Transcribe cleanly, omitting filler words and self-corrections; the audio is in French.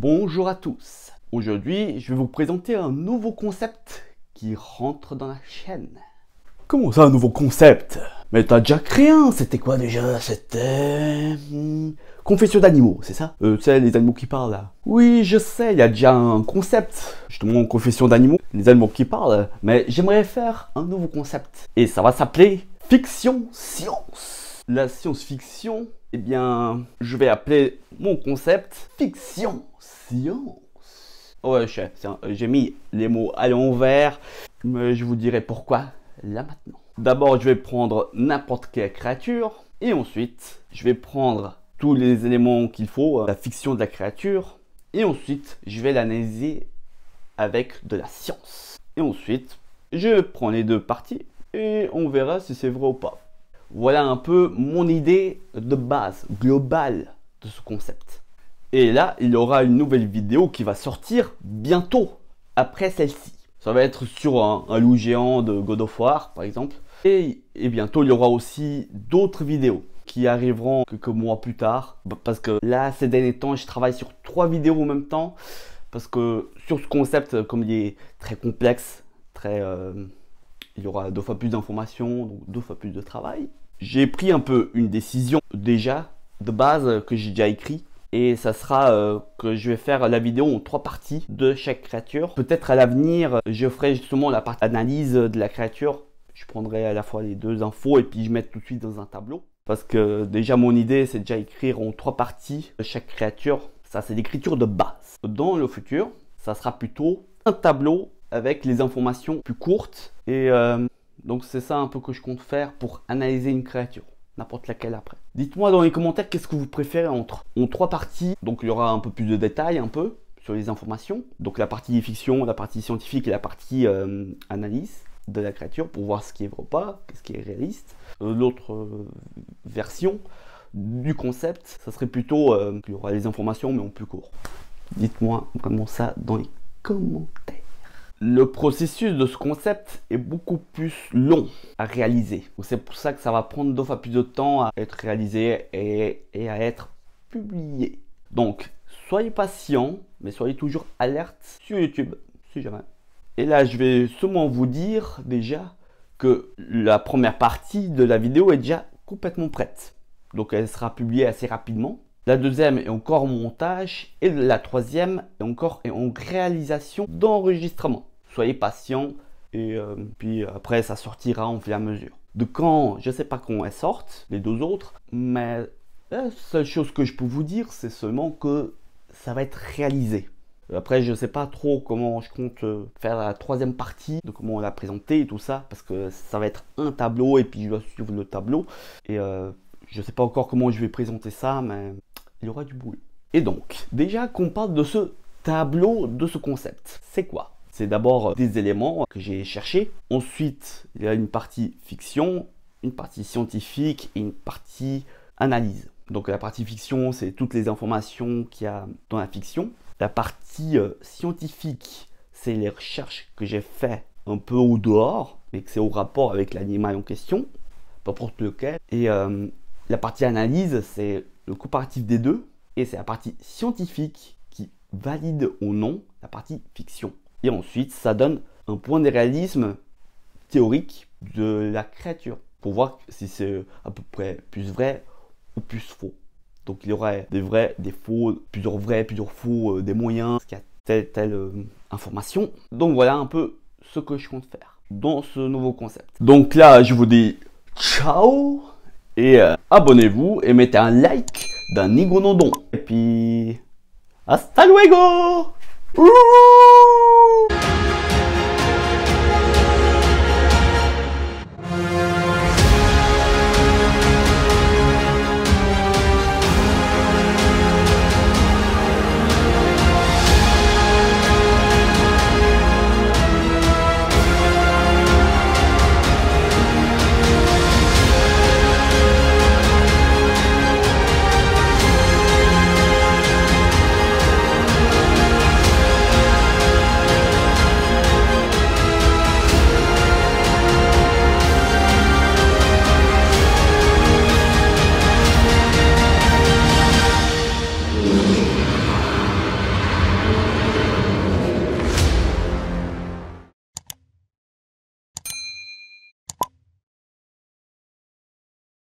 Bonjour à tous. Aujourd'hui, je vais vous présenter un nouveau concept qui rentre dans la chaîne. Comment ça, un nouveau concept? Mais t'as déjà créé un, c'était quoi déjà? C'était... Confession d'animaux, c'est ça? Tu sais, les animaux qui parlent là. Oui, je sais, il y a déjà un concept, justement, confession d'animaux, les animaux qui parlent, mais j'aimerais faire un nouveau concept. Et ça va s'appeler fiction-science. La science-fiction, eh bien, je vais appeler mon concept fiction-science. Ouais, j'ai mis les mots à l'envers, mais je vous dirai pourquoi là maintenant. D'abord, je vais prendre n'importe quelle créature, et ensuite, je vais prendre tous les éléments qu'il faut, la fiction de la créature, et ensuite, je vais l'analyser avec de la science. Et ensuite, je prends les deux parties, et on verra si c'est vrai ou pas. Voilà un peu mon idée de base, globale de ce concept. Et là, il y aura une nouvelle vidéo qui va sortir bientôt, après celle-ci. Ça va être sur un loup géant de God of War, par exemple. Et bientôt, il y aura aussi d'autres vidéos qui arriveront quelques mois plus tard. Parce que là, ces derniers temps, je travaille sur 3 vidéos en même temps. Parce que sur ce concept, comme il est très complexe, il y aura 2 fois plus d'informations, donc 2 fois plus de travail. J'ai pris un peu une décision déjà, de base, que j'ai déjà écrit. Et ça sera que je vais faire la vidéo en 3 parties de chaque créature. Peut-être à l'avenir, je ferai justement la partie analyse de la créature. Je prendrai à la fois les 2 infos et puis je mets tout de suite dans un tableau. Parce que déjà mon idée, c'est déjà écrire en 3 parties de chaque créature. Ça, c'est l'écriture de base. Dans le futur, ça sera plutôt un tableau avec les informations plus courtes. Et donc c'est ça un peu que je compte faire pour analyser une créature. N'importe laquelle après. Dites-moi dans les commentaires qu'est-ce que vous préférez en 3 parties. Donc il y aura un peu plus de détails sur les informations. Donc la partie fiction, la partie scientifique et la partie analyse de la créature pour voir ce qui est vrai ou pas, ce qui est réaliste. L'autre version du concept, ça serait plutôt il y aura les informations mais en plus court. Dites-moi vraiment ça dans les commentaires. Le processus de ce concept est beaucoup plus long à réaliser. C'est pour ça que ça va prendre 2 fois plus de temps à être réalisé et à être publié. Donc, soyez patient, mais soyez toujours alerte sur YouTube, si jamais. Et là, je vais seulement vous dire déjà que la première partie de la vidéo est déjà complètement prête. Donc, elle sera publiée assez rapidement. La deuxième est encore en montage et la troisième est encore en réalisation d'enregistrement. Soyez patient et puis après ça sortira en fur et à mesure. De quand, je ne sais pas quand elles sortent, les 2 autres, mais la seule chose que je peux vous dire, c'est seulement que ça va être réalisé. Après, je ne sais pas trop comment je compte faire la 3e partie, de comment on l'a présenté et tout ça, parce que ça va être un tableau et puis je dois suivre le tableau. Et je ne sais pas encore comment je vais présenter ça, mais il y aura du boulot. Et donc, déjà qu'on parle de ce tableau, de ce concept, c'est quoi? C'est d'abord des éléments que j'ai cherchés. Ensuite, il y a une partie fiction, une partie scientifique et une partie analyse. Donc la partie fiction, c'est toutes les informations qu'il y a dans la fiction. La partie scientifique, c'est les recherches que j'ai faites un peu au dehors, mais que c'est au rapport avec l'animal en question, peu importe lequel. Et la partie analyse, c'est le comparatif des deux. Et c'est la partie scientifique qui valide ou non la partie fiction. Et ensuite, ça donne un point de réalisme théorique de la créature pour voir si c'est à peu près plus vrai ou plus faux. Donc il y aurait des vrais, des faux, plusieurs vrais, plusieurs faux, des moyens, parce qu'il y a telle information. Donc voilà un peu ce que je compte faire dans ce nouveau concept. Donc là, je vous dis ciao et abonnez-vous et mettez un like d'un Iguanodon. Et puis hasta luego! Ouh!